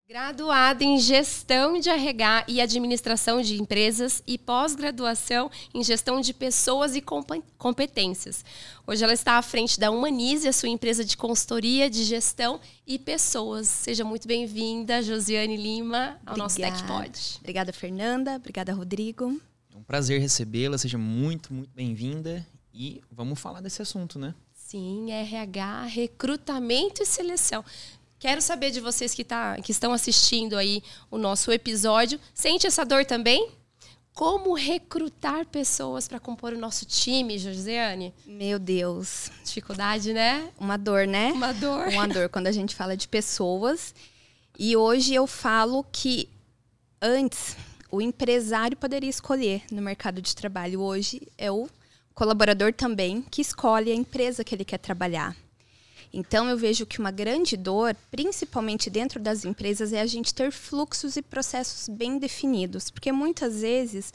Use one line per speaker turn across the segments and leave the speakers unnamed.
Graduada em Gestão de RH e Administração de Empresas e pós-graduação em Gestão de Pessoas e Competências. Hoje ela está à frente da Humanize, a sua empresa de consultoria de gestão e pessoas. Seja muito bem-vinda, Josiane Lima, ao nosso TechPod.
Obrigada, Fernanda. Obrigada, Rodrigo.
É um prazer recebê-la. Seja muito bem-vinda. E vamos falar desse assunto, né?
Sim, RH, recrutamento e seleção. Quero saber de vocês que estão assistindo aí o nosso episódio. Sente essa dor também? Como recrutar pessoas para compor o nosso time, Josiane?
Meu Deus.
Dificuldade, né?
Uma dor, né?
Uma dor.
Uma dor quando a gente fala de pessoas. E hoje eu falo que antes o empresário poderia escolher no mercado de trabalho. Hoje é o colaborador também que escolhe a empresa que ele quer trabalhar. Então, eu vejo que uma grande dor, principalmente dentro das empresas, é a gente ter fluxos e processos bem definidos. Porque muitas vezes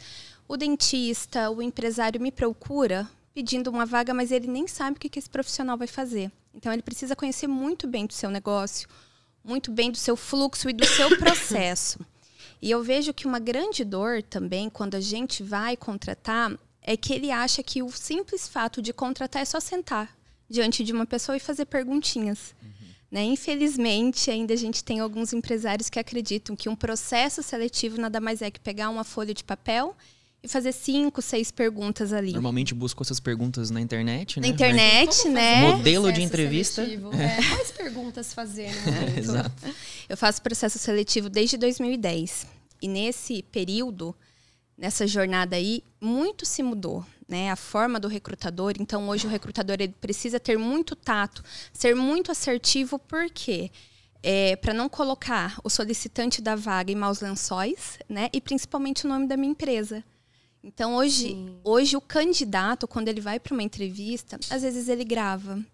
o dentista, o empresário me procura pedindo uma vaga, mas ele nem sabe o que esse profissional vai fazer. Então, ele precisa conhecer muito bem do seu negócio, muito bem do seu fluxo e do seu processo. E eu vejo que uma grande dor também, quando a gente vai contratar, é que ele acha que o simples fato de contratar é só sentar diante de uma pessoa e fazer perguntinhas. Né? Infelizmente, ainda a gente tem alguns empresários que acreditam que um processo seletivo nada mais é que pegar uma folha de papel e fazer 5, 6 perguntas ali.
Normalmente busco essas perguntas na internet, né?
Na internet, né?
Modelo de entrevista.
Quais perguntas fazer no momento?
Exato.
Eu faço processo seletivo desde 2010. E nesse período, nessa jornada aí, muito se mudou. Né, a forma do recrutador. Então, hoje o recrutador ele precisa ter muito tato, ser muito assertivo, porque para não colocar o solicitante da vaga em maus lençóis, né, e principalmente o nome da minha empresa. Então, hoje o candidato, quando ele vai para uma entrevista, às vezes ele grava,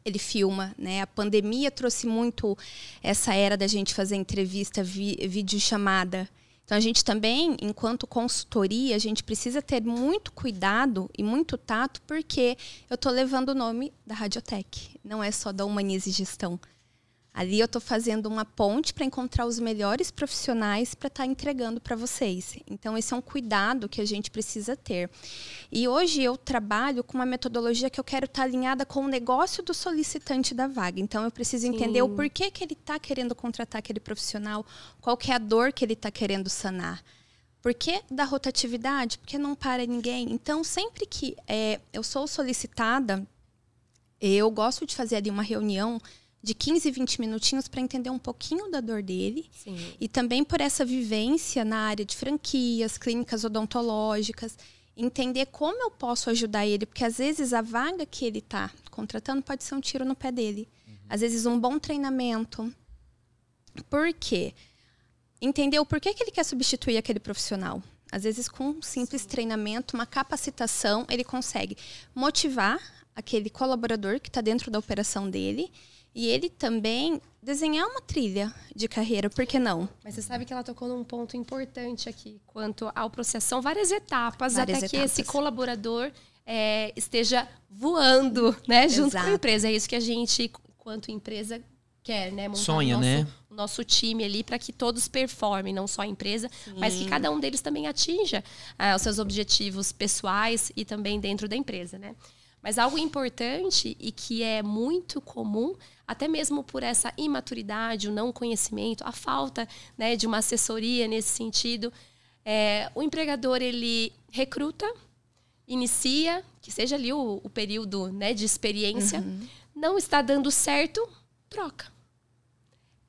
ele filma. Né? A pandemia trouxe muito essa era da gente fazer entrevista, videochamada. Então, a gente também, enquanto consultoria, a gente precisa ter muito cuidado e muito tato, porque eu estou levando o nome da Radiotech, não é só da Humanize Gestão. Ali eu estou fazendo uma ponte para encontrar os melhores profissionais para estar entregando para vocês. Então, esse é um cuidado que a gente precisa ter. E hoje eu trabalho com uma metodologia que eu quero estar alinhada com o negócio do solicitante da vaga. Então, eu preciso entender o porquê que ele está querendo contratar aquele profissional, qual que é a dor que ele está querendo sanar. Por que da rotatividade? Porque não para ninguém. Então, sempre que eu sou solicitada, eu gosto de fazer ali uma reunião de 15, 20 minutinhos para entender um pouquinho da dor dele. Sim. E também por essa vivência na área de franquias, clínicas odontológicas, entender como eu posso ajudar ele, porque às vezes a vaga que ele está contratando pode ser um tiro no pé dele. Às vezes um bom treinamento. Por quê? Entender o porquê que ele quer substituir aquele profissional. Às vezes com um simples treinamento, uma capacitação, ele consegue motivar aquele colaborador que está dentro da operação dele. E ele também desenhar uma trilha de carreira, por que não?
Mas você sabe que ela tocou num ponto importante aqui, quanto ao processo. São várias etapas até que esse colaborador esteja voando, né, junto com a empresa. É isso que a gente, quanto empresa, quer, né? Montar
sonha,
o nosso time ali para que todos performem, não só a empresa, mas que cada um deles também atinja os seus objetivos pessoais e também dentro da empresa, né? Mas algo importante e que é muito comum, até mesmo por essa imaturidade, o não conhecimento, a falta, né, de uma assessoria nesse sentido, o empregador ele recruta, inicia, que seja ali o período, né, de experiência, não está dando certo, troca.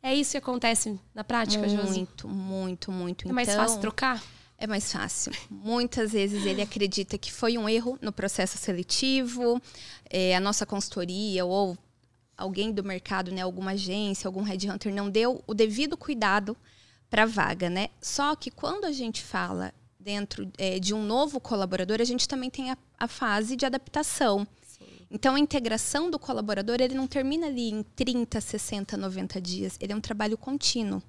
É isso que acontece na prática, Josi?
Muito.
É mais fácil trocar?
É mais fácil. Muitas vezes ele acredita que foi um erro no processo seletivo, a nossa consultoria ou alguém do mercado, né, alguma agência, algum headhunter não deu o devido cuidado para a vaga. Né? Só que quando a gente fala dentro de um novo colaborador, a gente também tem a fase de adaptação. Sim. Então, a integração do colaborador ele não termina ali em 30, 60, 90 dias. Ele é um trabalho contínuo.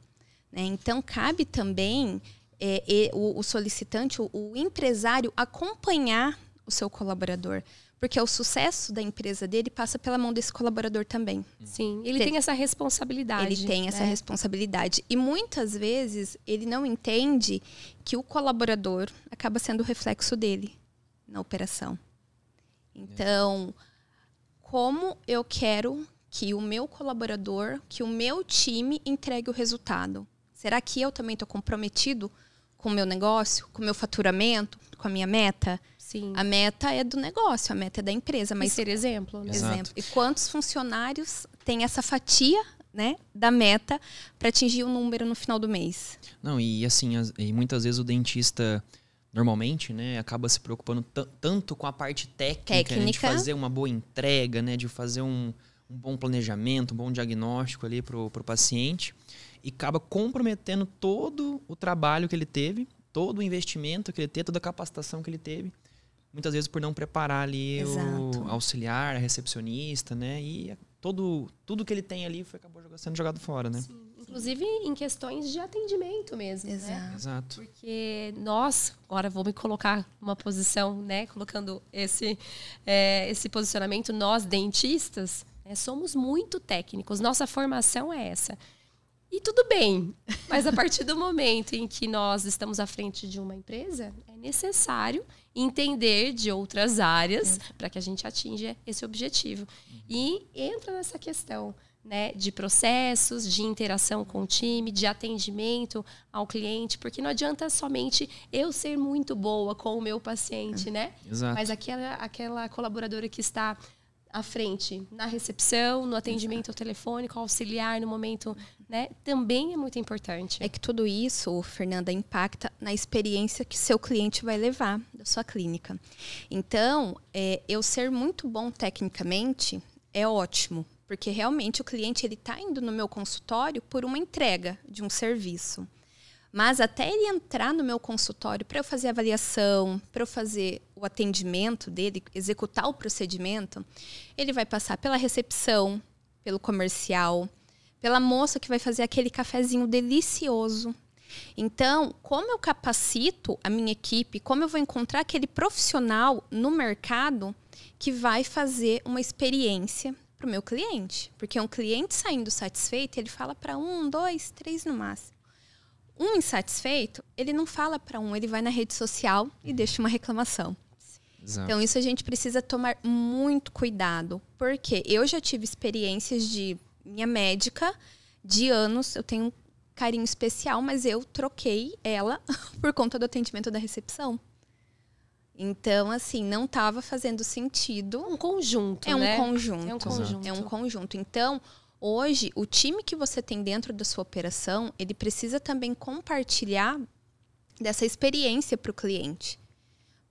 Né? Então, cabe também o solicitante, o empresário, acompanhar o seu colaborador. Porque o sucesso da empresa dele passa pela mão desse colaborador também.
Sim, ele tem essa responsabilidade.
Ele tem essa responsabilidade. E muitas vezes ele não entende que o colaborador acaba sendo o reflexo dele na operação. Então, como eu quero que o meu colaborador, que o meu time entregue o resultado? Será que eu também estou comprometido com o meu negócio, com o meu faturamento, com a minha meta?
Sim.
A meta é do negócio, a meta é da empresa. Mas
ser exemplo, né?
Exemplo. E quantos funcionários têm essa fatia, né, da meta para atingir o número no final do mês?
Não, e assim, e muitas vezes o dentista, normalmente, né, acaba se preocupando tanto com a parte técnica. Né, de fazer uma boa entrega, né, de fazer um bom planejamento, um bom diagnóstico ali pro paciente, e acaba comprometendo todo o trabalho que ele teve, todo o investimento que ele teve, toda a capacitação que ele teve, muitas vezes por não preparar ali o auxiliar, a recepcionista, né? E tudo que ele tem ali acabou sendo jogado fora, né?
Sim. Inclusive em questões de atendimento mesmo, né?
Exato.
Porque nós, agora vou me colocar numa posição, né? Colocando esse posicionamento, nós dentistas, né, somos muito técnicos, nossa formação é essa. E tudo bem, mas a partir do momento em que nós estamos à frente de uma empresa, é necessário entender de outras áreas para que a gente atinja esse objetivo. E entra nessa questão, né, de processos, de interação com o time, de atendimento ao cliente, porque não adianta somente eu ser muito boa com o meu paciente, né?
Exato.
Mas aquela colaboradora que está à frente, na recepção, no atendimento telefônico, auxiliar no momento, né, também é muito importante.
É que tudo isso, Fernanda, impacta na experiência que seu cliente vai levar da sua clínica. Então, eu ser muito bom tecnicamente é ótimo, porque realmente o cliente ele está indo no meu consultório por uma entrega de um serviço. Mas até ele entrar no meu consultório para eu fazer a avaliação, para eu fazer o atendimento dele, executar o procedimento, ele vai passar pela recepção, pelo comercial, pela moça que vai fazer aquele cafezinho delicioso. Então, como eu capacito a minha equipe, como eu vou encontrar aquele profissional no mercado que vai fazer uma experiência para o meu cliente? Porque um cliente saindo satisfeito, ele fala para 1, 2, 3 no máximo. Um insatisfeito, ele não fala para ele vai na rede social e deixa uma reclamação.
Exato.
Então, isso a gente precisa tomar muito cuidado. Porque eu já tive experiências de minha médica, de anos, eu tenho um carinho especial, mas eu troquei ela por conta do atendimento da recepção. Então, assim, não estava fazendo sentido.
Um conjunto,
né?
É
um conjunto. Então, hoje, o time que você tem dentro da sua operação, ele precisa também compartilhar dessa experiência para o cliente.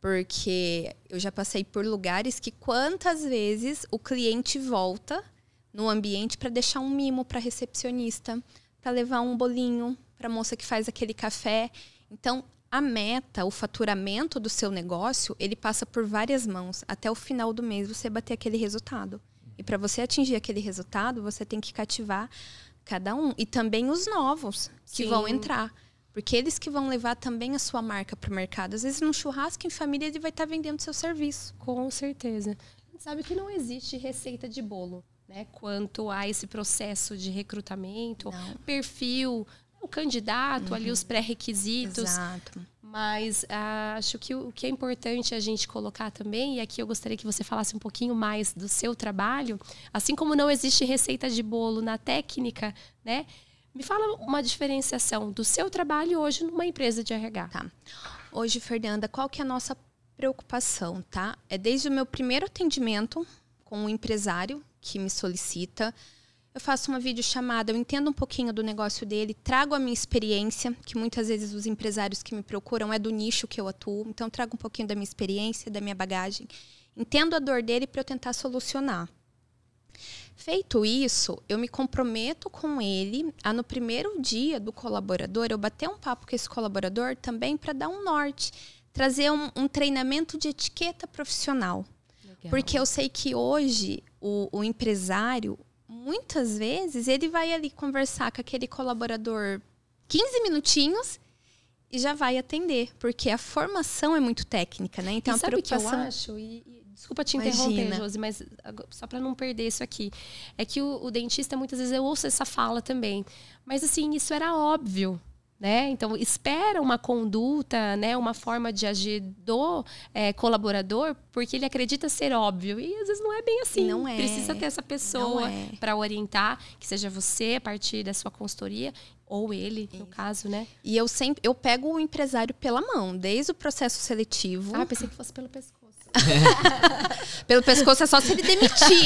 Porque eu já passei por lugares que quantas vezes o cliente volta no ambiente para deixar um mimo para a recepcionista, para levar um bolinho para a moça que faz aquele café. Então, a meta, o faturamento do seu negócio, ele passa por várias mãos. Até o final do mês você bater aquele resultado. E para você atingir aquele resultado, você tem que cativar cada um. E também os novos que vão entrar. Porque eles que vão levar também a sua marca para o mercado. Às vezes, num churrasco em família, ele vai estar vendendo seu serviço.
Com certeza. A gente sabe que não existe receita de bolo, né? Quanto a esse processo de recrutamento, perfil, o candidato, ali os pré-requisitos.
Exato.
Mas acho que o que é importante a gente colocar também, e aqui eu gostaria que você falasse um pouquinho mais do seu trabalho, assim como não existe receita de bolo na técnica, né? Me fala uma diferenciação do seu trabalho hoje numa empresa de RH.
Tá. Hoje, Fernanda, qual que é a nossa preocupação, tá? É desde o meu primeiro atendimento com o empresário que me solicita. Eu faço uma videochamada, eu entendo um pouquinho do negócio dele, trago a minha experiência, que muitas vezes os empresários que me procuram é do nicho que eu atuo, então trago um pouquinho da minha experiência, da minha bagagem. Entendo a dor dele para eu tentar solucionar. Feito isso, eu me comprometo com ele a, no primeiro dia do colaborador, eu bater um papo com esse colaborador também para dar um norte, trazer um treinamento de etiqueta profissional. Legal. Porque eu sei que hoje o empresário, muitas vezes, ele vai ali conversar com aquele colaborador 15 minutinhos, e já vai atender, porque a formação é muito técnica, né? Então,
e
a
sabe
preocupação...
o que eu acho? Desculpa te interromper, Josi, mas só para não perder isso aqui. É que o dentista, muitas vezes, eu ouço essa fala também. Mas, assim, isso era óbvio, né? Então, espera uma conduta, né? Uma forma de agir do colaborador, porque ele acredita ser óbvio. E, às vezes, não é bem assim.
Não é.
Precisa ter essa pessoa para orientar, que seja você, a partir da sua consultoria, ou ele, no caso, né?
E eu pego o empresário pela mão, desde o processo seletivo.
Ah, pensei que fosse pelo pescoço.
Pelo pescoço é só se ele demitir.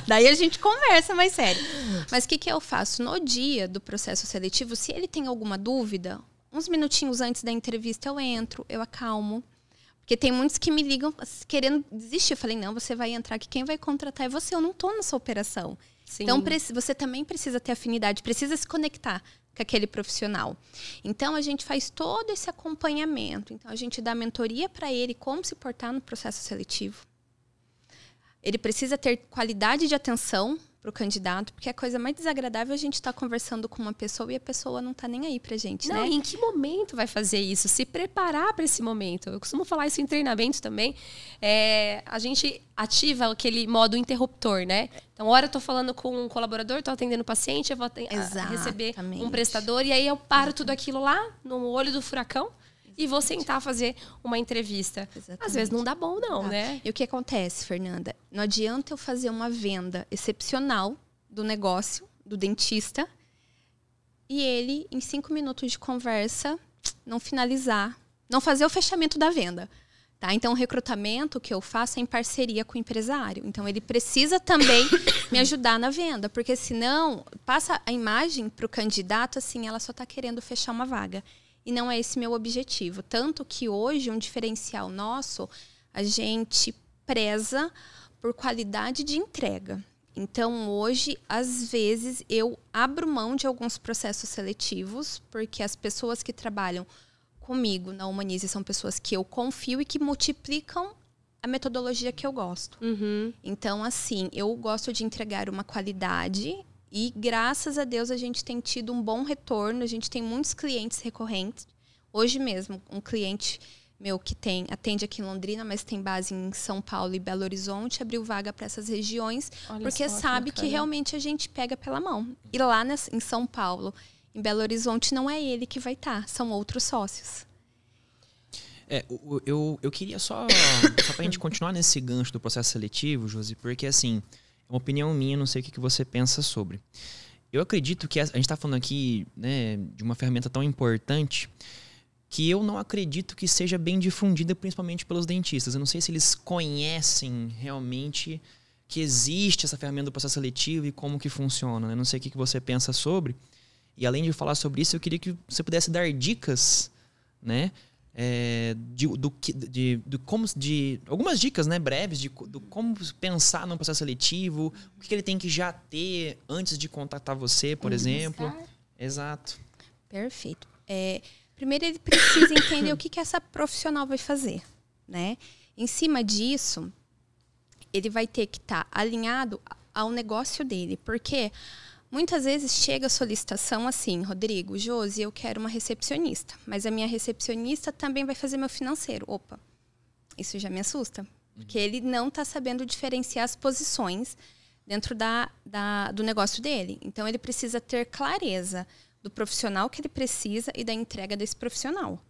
Daí a gente conversa mais sério. Mas o que eu faço? No dia do processo seletivo, se ele tem alguma dúvida, uns minutinhos antes da entrevista eu entro, eu acalmo. Porque tem muitos que me ligam querendo desistir. Eu falei, não, você vai entrar aqui, quem vai contratar é você, eu não tô nessa operação. Sim. Então você também precisa ter afinidade, precisa se conectar com aquele profissional. Então, a gente faz todo esse acompanhamento. Então, a gente dá mentoria para ele como se portar no processo seletivo. Ele precisa ter qualidade de atenção para o candidato, porque a coisa mais desagradável é a gente estar conversando com uma pessoa e a pessoa não está nem aí para a gente,
não,
né?
Em que momento vai fazer isso? Se preparar para esse momento. Eu costumo falar isso em treinamento também. A gente ativa aquele modo interruptor, né? Então, hora eu estou falando com um colaborador, estou atendendo o paciente, eu vou receber um prestador, e aí eu paro tudo aquilo lá, no olho do furacão, e vou sentar fazer uma entrevista. Exatamente. Às vezes não dá bom, não, né?
E o que acontece, Fernanda? Não adianta eu fazer uma venda excepcional do negócio, do dentista, e ele, em 5 minutos de conversa, não finalizar, não fazer o fechamento da venda. Tá? Então, o recrutamento que eu faço é em parceria com o empresário. Então, ele precisa também me ajudar na venda, porque senão passa a imagem para o candidato assim, ela só está querendo fechar uma vaga. E não é esse meu objetivo. Tanto que hoje, um diferencial nosso, a gente preza por qualidade de entrega. Então, hoje, às vezes, eu abro mão de alguns processos seletivos, porque as pessoas que trabalham comigo na Humanize são pessoas que eu confio e que multiplicam a metodologia que eu gosto.
Uhum.
Então, assim, eu gosto de entregar uma qualidade e, graças a Deus, a gente tem tido um bom retorno. A gente tem muitos clientes recorrentes. Hoje mesmo, um cliente meu que atende aqui em Londrina, mas tem base em São Paulo e Belo Horizonte, abriu vaga para essas regiões, porque sabe que realmente a gente pega pela mão. E lá em São Paulo, em Belo Horizonte, não é ele que vai estar, são outros sócios.
Eu queria só pra gente continuar nesse gancho do processo seletivo, Josi, porque assim, é uma opinião minha, não sei o que você pensa sobre. Eu acredito que a gente está falando aqui, né, de uma ferramenta tão importante que eu não acredito que seja bem difundida, principalmente pelos dentistas. Eu não sei se eles conhecem realmente que existe essa ferramenta do processo seletivo e como que funciona. Eu não sei o que você pensa sobre. E além de falar sobre isso, eu queria que você pudesse dar dicas, né? Algumas dicas, né, breves de como pensar no processo seletivo, o que ele tem que já ter antes de contatar você, por exemplo. Exato.
Perfeito. Primeiro, ele precisa entender o que essa profissional vai fazer, né? Em cima disso, ele vai ter que estar alinhado ao negócio dele, porque muitas vezes chega a solicitação assim, Rodrigo, Josi, eu quero uma recepcionista, mas a minha recepcionista também vai fazer meu financeiro. Opa, isso já me assusta, porque ele não está sabendo diferenciar as posições dentro do negócio dele. Então, ele precisa ter clareza do profissional que ele precisa e da entrega desse profissional.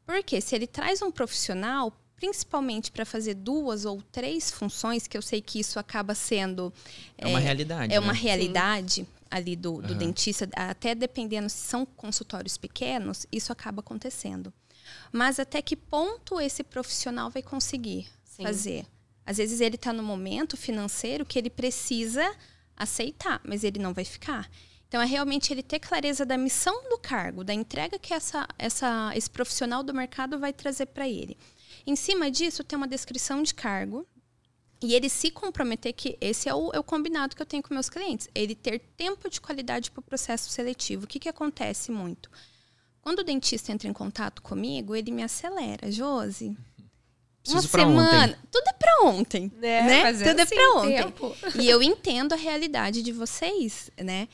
Porque se ele traz um profissional, principalmente para fazer 2 ou 3 funções, que eu sei que isso acaba sendo...
É uma realidade.
É uma realidade ali do dentista, até dependendo se são consultórios pequenos, isso acaba acontecendo. Mas até que ponto esse profissional vai conseguir fazer? Às vezes ele está no momento financeiro que ele precisa aceitar, mas ele não vai ficar. Então, é realmente ele ter clareza da missão do cargo, da entrega que esse profissional do mercado vai trazer para ele. Em cima disso, tem uma descrição de cargo e ele se comprometer, que esse é o combinado que eu tenho com meus clientes, ele ter tempo de qualidade para o processo seletivo. O que acontece muito? Quando o dentista entra em contato comigo, ele me acelera. Josi, uma semana, tudo é para ontem, né? Tudo é para ontem. E eu entendo a realidade de vocês, né?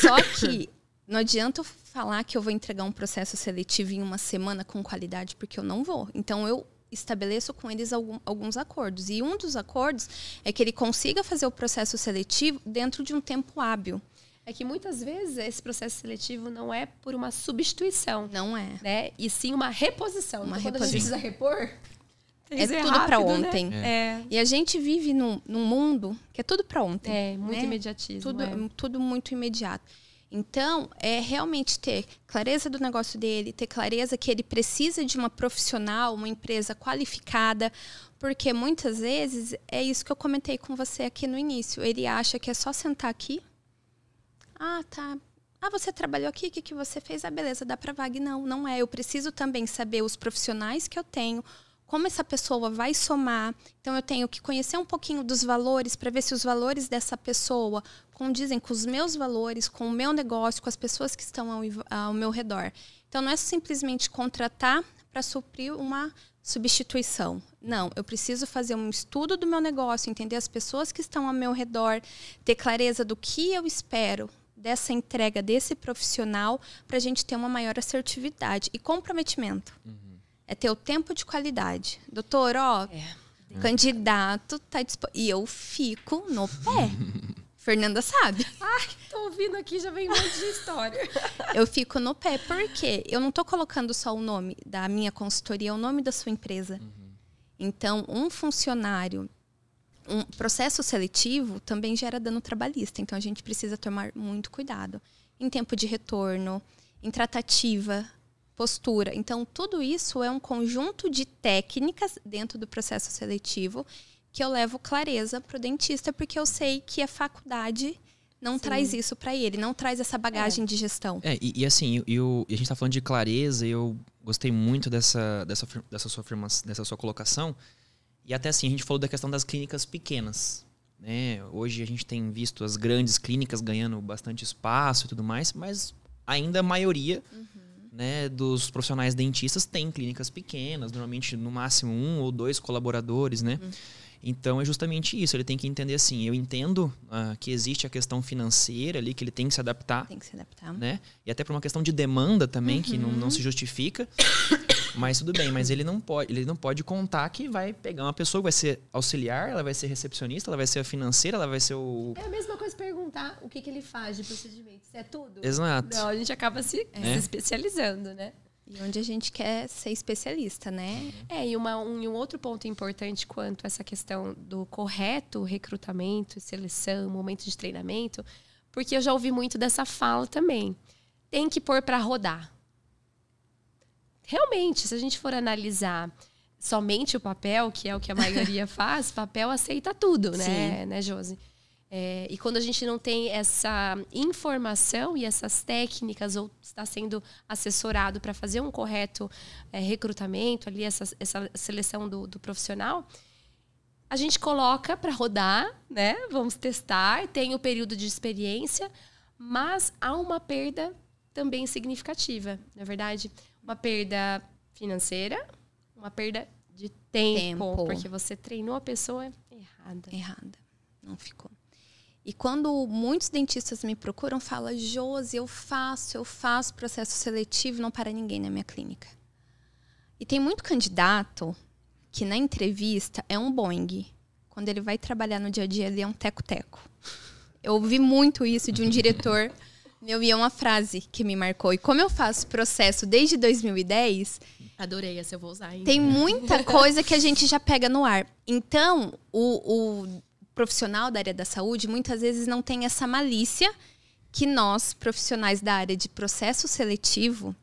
Só que não adianta eu falar que eu vou entregar um processo seletivo em uma semana com qualidade, porque eu não vou. Então, eu estabeleço com eles alguns acordos. E um dos acordos é que ele consiga fazer o processo seletivo dentro de um tempo hábil.
É que muitas vezes esse processo seletivo não é por uma substituição.
Não é.
Né? E sim uma reposição. Então, quando a gente precisa repor,
é tudo para ontem. Né? E a gente vive num mundo que é tudo para ontem.
É, muito imediatismo.
Tudo muito imediato. Então, é realmente ter clareza do negócio dele, ter clareza que ele precisa de uma profissional, uma empresa qualificada, porque muitas vezes é isso que eu comentei com você aqui no início. Ele acha que é só sentar aqui. Ah, tá. Ah, você trabalhou aqui, o que você fez? Ah, beleza, dá para vaga. Não é. Eu preciso também saber os profissionais que eu tenho, como essa pessoa vai somar. Então, eu tenho que conhecer um pouquinho dos valores para ver se os valores dessa pessoa condizem com os meus valores, com o meu negócio, com as pessoas que estão ao meu redor. Então, não é simplesmente contratar para suprir uma substituição. Não, eu preciso fazer um estudo do meu negócio, entender as pessoas que estão ao meu redor, ter clareza do que eu espero dessa entrega desse profissional para a gente ter uma maior assertividade e comprometimento. É ter o tempo de qualidade. Doutor, candidato tá disponível. E eu fico no pé. Fernanda sabe.
Ai, tô ouvindo aqui, já vem um monte de história.
Eu fico no pé, porque eu não tô colocando só o nome da minha consultoria, é o nome da sua empresa. Então, um funcionário, um processo seletivo também gera dano trabalhista. Então, a gente precisa tomar muito cuidado. Em tempo de retorno, em tratativa, postura. Então, tudo isso é um conjunto de técnicas dentro do processo seletivo que eu levo clareza para o dentista, porque eu sei que a faculdade não traz isso para ele, não traz essa bagagem de gestão.
E assim, a gente está falando de clareza, e eu gostei muito dessa sua colocação. E até assim, a gente falou da questão das clínicas pequenas. Né? Hoje a gente tem visto as grandes clínicas ganhando bastante espaço e tudo mais, mas ainda a maioria né, dos profissionais dentistas tem clínicas pequenas, normalmente no máximo 1 ou 2 colaboradores, né? Então é justamente isso, ele tem que entender assim, eu entendo que existe a questão financeira ali, que ele tem que se adaptar.
Tem que se adaptar.
Né? E até por uma questão de demanda também, que não se justifica. Mas tudo bem, mas ele não pode contar que vai pegar uma pessoa que vai ser auxiliar, ela vai ser recepcionista, ela vai ser a financeira, ela vai ser o...
É a mesma coisa perguntar o que ele faz de procedimento. Se é tudo?
Exato.
Não, a gente acaba se especializando, né?
E onde a gente quer ser especialista, né?
E um outro ponto importante quanto a essa questão do correto recrutamento, seleção, momento de treinamento, porque eu já ouvi muito dessa fala também. Tem que pôr para rodar. Realmente, se a gente for analisar somente o papel, que é o que a maioria faz, papel aceita tudo, né, né, Josi? E quando a gente não tem essa informação e essas técnicas, ou está sendo assessorado para fazer um correto recrutamento, ali essa seleção do profissional, a gente coloca para rodar, né? Vamos testar, tem o período de experiência, mas há uma perda também significativa, na é verdade. Uma perda financeira, uma perda de tempo. Porque você treinou a pessoa
errada. Não ficou. E quando muitos dentistas me procuram, falam, Josi, eu faço processo seletivo, não para ninguém na minha clínica. E tem muito candidato que na entrevista é um Boeing. Quando ele vai trabalhar no dia a dia, ele é um teco-teco. Eu ouvi muito isso de um diretor meu, e é uma frase que me marcou. E como eu faço processo desde 2010...
Adorei essa, eu vou usar ainda.
Tem muita coisa que a gente já pega no ar. Então, o profissional da área da saúde muitas vezes não tem essa malícia que nós, profissionais da área de processo seletivo,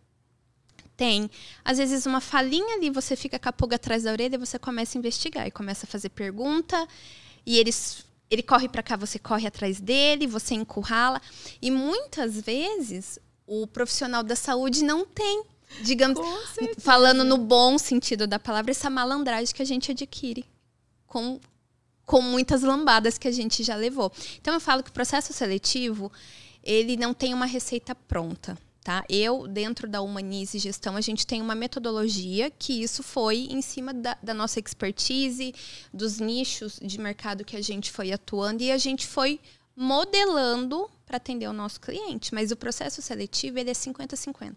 tem. Às vezes uma falinha ali, você fica com a pulga atrás da orelha e você começa a investigar e começa a fazer pergunta e ele corre para cá, você corre atrás dele, você encurrala. E muitas vezes o profissional da saúde não tem, digamos, falando no bom sentido da palavra, essa malandragem que a gente adquire com muitas lambadas que a gente já levou. Então, eu falo que o processo seletivo, ele não tem uma receita pronta, tá? Dentro da Humanize Gestão, a gente tem uma metodologia que isso foi em cima da nossa expertise, dos nichos de mercado que a gente foi atuando e a gente foi modelando para atender o nosso cliente. Mas o processo seletivo, ele é 50-50.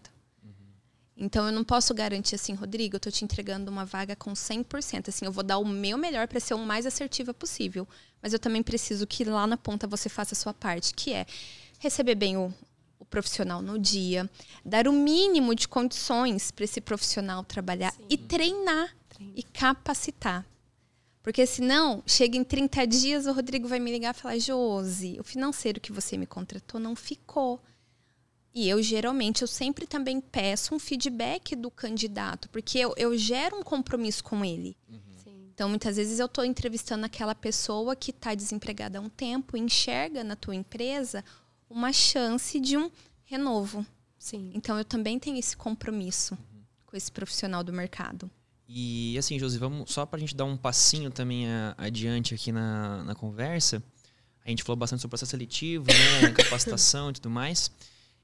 Então, eu não posso garantir assim, Rodrigo, eu tô te entregando uma vaga com 100%. Assim, eu vou dar o meu melhor para ser o mais assertiva possível. Mas eu também preciso que lá na ponta você faça a sua parte, que é receber bem o profissional no dia, dar o mínimo de condições para esse profissional trabalhar e treinar e capacitar. Porque senão, chega em 30 dias, o Rodrigo vai me ligar e falar, Josi, o financeiro que você me contratou não ficou. E eu sempre também peço um feedback do candidato, porque eu gero um compromisso com ele. Então, muitas vezes eu estou entrevistando aquela pessoa que está desempregada há um tempo e enxerga na tua empresa uma chance de um renovo.
Sim.
Então, eu também tenho esse compromisso com esse profissional do mercado.
E assim, Josi, vamos só para a gente dar um passinho também adiante aqui na conversa. A gente falou bastante sobre o processo seletivo, né, capacitação e tudo mais.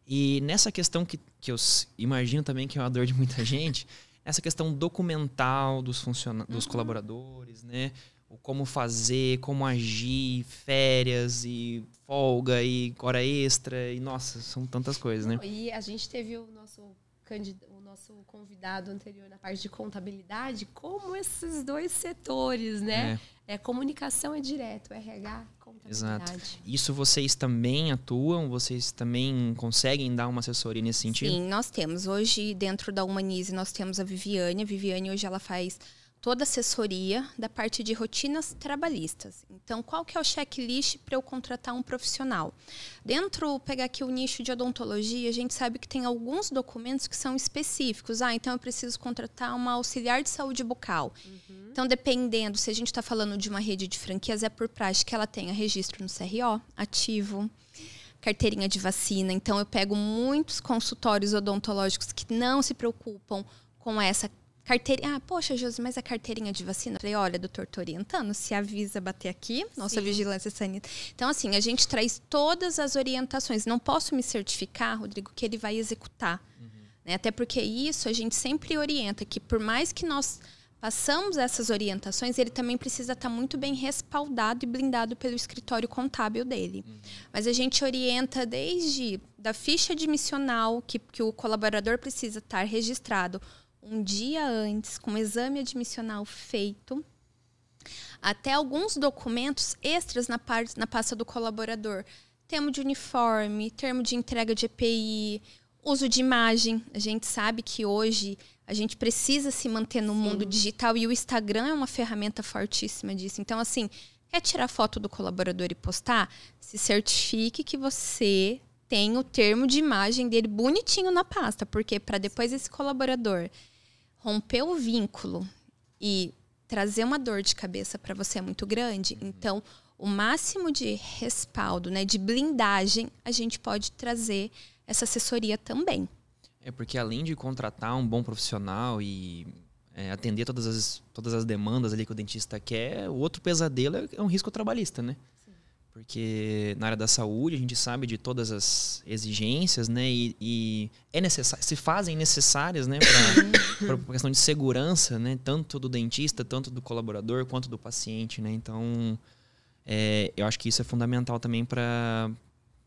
E nessa questão que eu imagino também que é uma dor de muita gente, essa questão documental dos colaboradores, né? O como fazer, como agir, férias e folga e hora extra. E, nossa, são tantas coisas, né?
E a gente teve o nosso convidado anterior na parte de contabilidade, como esses dois setores, né? Comunicação é direto, RH, contabilidade.
Exato. Isso vocês também atuam? Vocês também conseguem dar uma assessoria nesse sentido?
Sim, nós temos. Hoje, dentro da Humanize, nós temos a Viviane. A Viviane, hoje, ela faz toda a assessoria da parte de rotinas trabalhistas. Então, qual que é o checklist para eu contratar um profissional? Pegar aqui o nicho de odontologia, a gente sabe que tem alguns documentos que são específicos. Então eu preciso contratar uma auxiliar de saúde bucal. Então, dependendo, se a gente está falando de uma rede de franquias, é por prática que ela tenha registro no CRO, ativo, carteirinha de vacina. Então, eu pego muitos consultórios odontológicos que não se preocupam com essa carteirinha. Poxa, Josi, mas a carteirinha de vacina? Eu falei, olha, doutor, tô orientando, se avisa bater aqui, nossa vigilância sanitária. Então, assim, a gente traz todas as orientações. Não posso me certificar, Rodrigo, que ele vai executar. Né? Até porque isso a gente sempre orienta, que por mais que nós passamos essas orientações, ele também precisa estar muito bem respaldado e blindado pelo escritório contábil dele. Mas a gente orienta desde da ficha admissional, que o colaborador precisa estar registrado um dia antes, com o exame admissional feito, até alguns documentos extras na pasta do colaborador. Termo de uniforme, termo de entrega de EPI, uso de imagem. A gente sabe que hoje a gente precisa se manter no mundo digital e o Instagram é uma ferramenta fortíssima disso. Então, assim, quer tirar foto do colaborador e postar? Se certifique que você tem o termo de imagem dele bonitinho na pasta, porque para depois esse colaborador romper o vínculo e trazer uma dor de cabeça para você é muito grande. Então, o máximo de respaldo, né, de blindagem, a gente pode trazer essa assessoria também.
Porque além de contratar um bom profissional e atender todas as demandas ali que o dentista quer, o outro pesadelo é um risco trabalhista, né? Porque na área da saúde a gente sabe de todas as exigências, né? E se fazem necessárias, né? Para a questão de segurança, né? Tanto do dentista, tanto do colaborador, quanto do paciente, né? Então, eu acho que isso é fundamental também para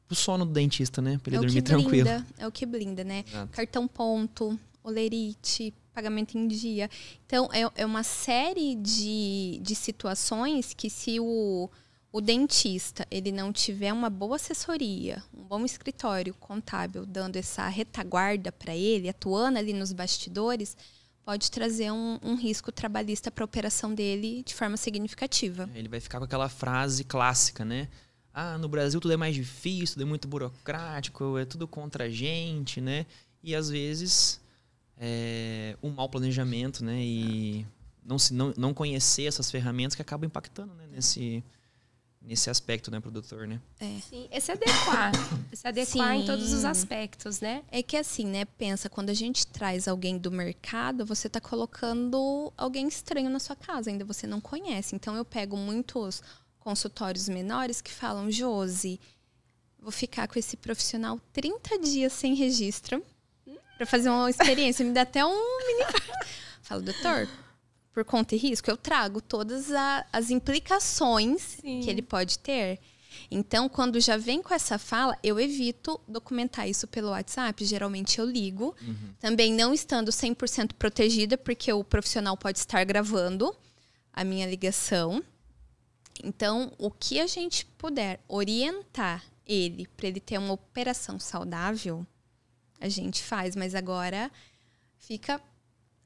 o sono do dentista, né? Para ele dormir tranquilo.
É o que blinda, né?
Exato.
Cartão ponto, olerite, pagamento em dia. Então, é uma série de situações que se o dentista ele não tiver uma boa assessoria, um bom escritório contábil dando essa retaguarda para ele, atuando ali nos bastidores, pode trazer um risco trabalhista para a operação dele de forma significativa.
Ele vai ficar com aquela frase clássica, né? No Brasil tudo é mais difícil, tudo é muito burocrático, é tudo contra a gente, né? E às vezes um mau planejamento, né? E não conhecer essas ferramentas que acabam impactando, né? Nesse aspecto, né, produtor, né?
Sim, se adequar em todos os aspectos, né?
É que assim, né, pensa, quando a gente traz alguém do mercado, você está colocando alguém estranho na sua casa, ainda você não conhece. Então, eu pego muitos consultórios menores que falam, Josi, vou ficar com esse profissional 30 dias sem registro para fazer uma experiência. Me dá até um mini... Falo, doutor, por conta e risco, eu trago todas as implicações que ele pode ter. Então, quando já vem com essa fala, eu evito documentar isso pelo WhatsApp. Geralmente eu ligo. Também não estando 100% protegida, porque o profissional pode estar gravando a minha ligação. Então, o que a gente puder orientar ele para ele ter uma operação saudável, a gente faz. Mas agora fica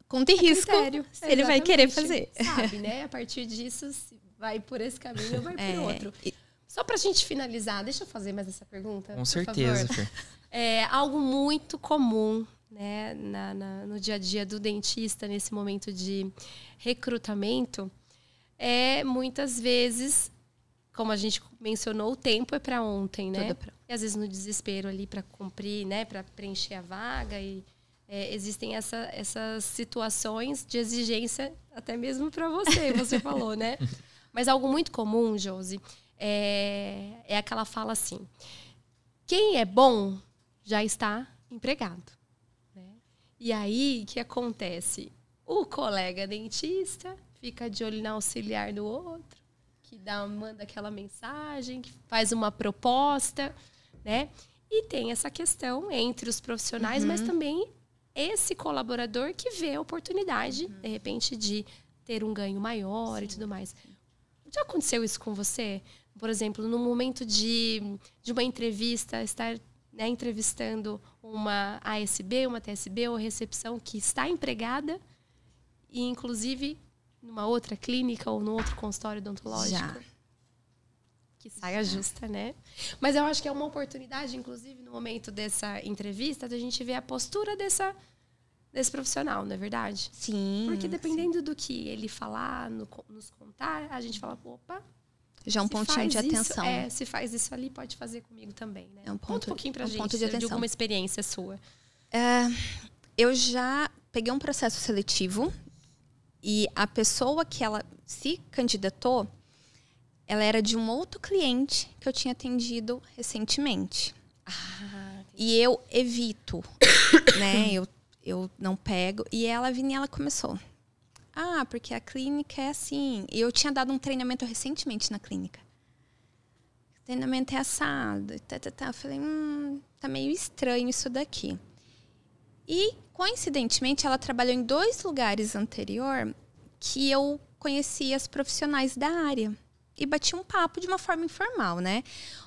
conta e risco se ele vai querer fazer.
Sabe, né? A partir disso, se vai por esse caminho ou vai por outro. Só pra gente finalizar, deixa eu fazer mais essa pergunta.
Com certeza, Fer.
É algo muito comum, né, no dia a dia do dentista, nesse momento de recrutamento, muitas vezes, como a gente mencionou, o tempo é para ontem, né? E às vezes no desespero ali para cumprir, né, para preencher a vaga e existem essas situações de exigência até mesmo para você falou, né? Mas algo muito comum, Josi, é aquela fala assim: quem é bom já está empregado. Né? E aí, o que acontece? O colega dentista fica de olho na auxiliar do outro, que manda aquela mensagem, que faz uma proposta, né? E tem essa questão entre os profissionais, mas também esse colaborador que vê a oportunidade, de repente, de ter um ganho maior e tudo mais. Já aconteceu isso com você? Por exemplo, no momento de uma entrevista, estar, né, entrevistando uma ASB, uma TSB ou recepção que está empregada e, inclusive, numa outra clínica ou num outro consultório odontológico?
Já.
Que saia justa, né? Mas eu acho que é uma oportunidade, inclusive, no momento dessa entrevista, da gente ver a postura desse profissional, não é verdade?
Sim.
Porque dependendo do que ele falar, nos contar, a gente fala, opa...
Já um pontinho de atenção.
Se faz isso ali, pode fazer comigo também, né?
É um ponto,
conta um pouquinho pra gente
ponto de atenção.
De alguma experiência sua.
Eu já peguei um processo seletivo e a pessoa que ela se candidatou, ela era de um outro cliente que eu tinha atendido recentemente. E eu evito, né? Eu não pego. E ela vinha e ela começou. Porque a clínica é assim. E eu tinha dado um treinamento recentemente na clínica. O treinamento é assado. Eu falei, tá meio estranho isso daqui. E, coincidentemente, ela trabalhou em 2 lugares anterior que eu conhecia as profissionais da área. E bati um papo de uma forma informal, né?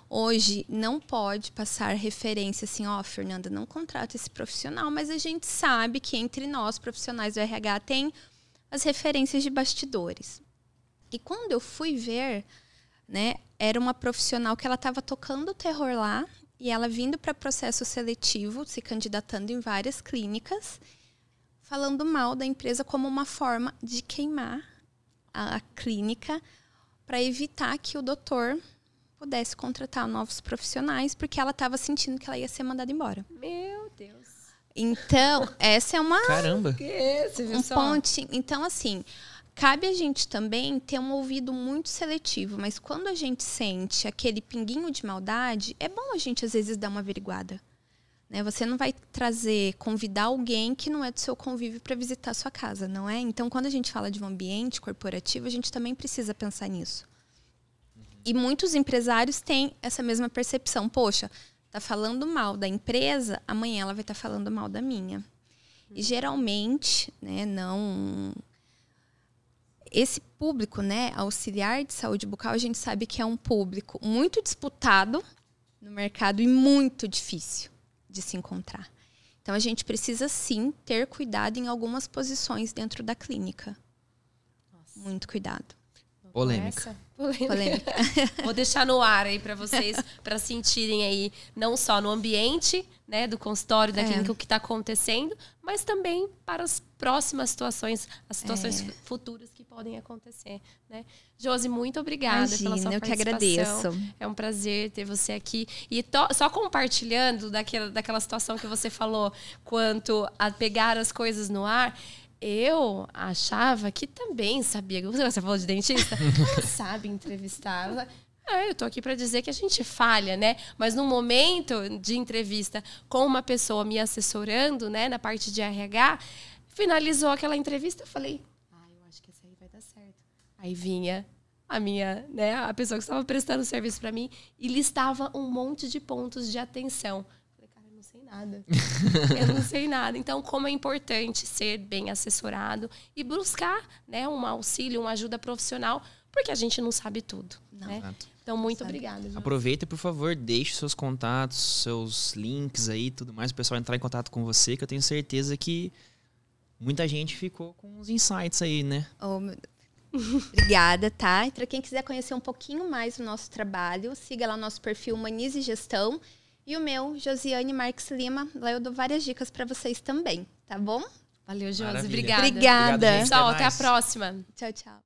Hoje, não pode passar referência assim, Fernanda, não contrata esse profissional, mas a gente sabe que entre nós, profissionais do RH, tem as referências de bastidores. E quando eu fui ver, né, era uma profissional que ela estava tocando o terror lá e ela vindo para processo seletivo, se candidatando em várias clínicas, falando mal da empresa como uma forma de queimar a clínica para evitar que o doutor pudesse contratar novos profissionais, porque ela estava sentindo que ela ia ser mandada embora.
Meu Deus.
Então, essa é uma...
Caramba!
ponte. Então, assim, cabe a gente também ter um ouvido muito seletivo, mas quando a gente sente aquele pinguinho de maldade, é bom a gente, às vezes, dar uma averiguada. Né? Você não vai convidar alguém que não é do seu convívio para visitar a sua casa, não é? Então, quando a gente fala de um ambiente corporativo, a gente também precisa pensar nisso. E muitos empresários têm essa mesma percepção. Poxa, tá falando mal da empresa, amanhã ela vai estar falando mal da minha. E geralmente, né, esse público, né, auxiliar de saúde bucal, a gente sabe que é um público muito disputado no mercado e muito difícil de se encontrar. Então, a gente precisa, sim, ter cuidado em algumas posições dentro da clínica. Nossa. Muito cuidado.
Polêmica.
Vou deixar no ar aí para vocês, para sentirem aí, não só no ambiente, né, do consultório, da clínica, o que está acontecendo, mas também para as próximas situações, as situações futuras que podem acontecer, né? Josi, muito obrigada pela sua participação.
Eu que agradeço.
É um prazer ter você aqui. E só compartilhando daquela situação que você falou, quanto a pegar as coisas no ar, eu achava que também sabia. Você falou de dentista? Sabe entrevistar. Eu tô aqui para dizer que a gente falha, né? Mas no momento de entrevista com uma pessoa me assessorando, né, na parte de RH, finalizou aquela entrevista, eu falei, eu acho que essa aí vai dar certo. Aí vinha a pessoa que estava prestando serviço para mim e listava um monte de pontos de atenção. Eu falei, cara, eu não sei nada. Eu não sei nada. Então, como é importante ser bem assessorado e buscar, né, um auxílio, uma ajuda profissional, porque a gente não sabe tudo. Né? Então, muito obrigada. Josi.
Aproveita, por favor, deixe seus contatos, seus links aí, tudo mais, o pessoal entrar em contato com você, que eu tenho certeza que muita gente ficou com uns insights aí, né?
Oh, meu Deus. Obrigada, tá? E para quem quiser conhecer um pouquinho mais do nosso trabalho, siga lá o nosso perfil Humanize Gestão e o meu, Josiane Marques Lima. Lá eu dou várias dicas para vocês também, tá bom?
Valeu, Josi.
Maravilha.
Obrigada.
Obrigada.
Pessoal, até a próxima.
Tchau, tchau.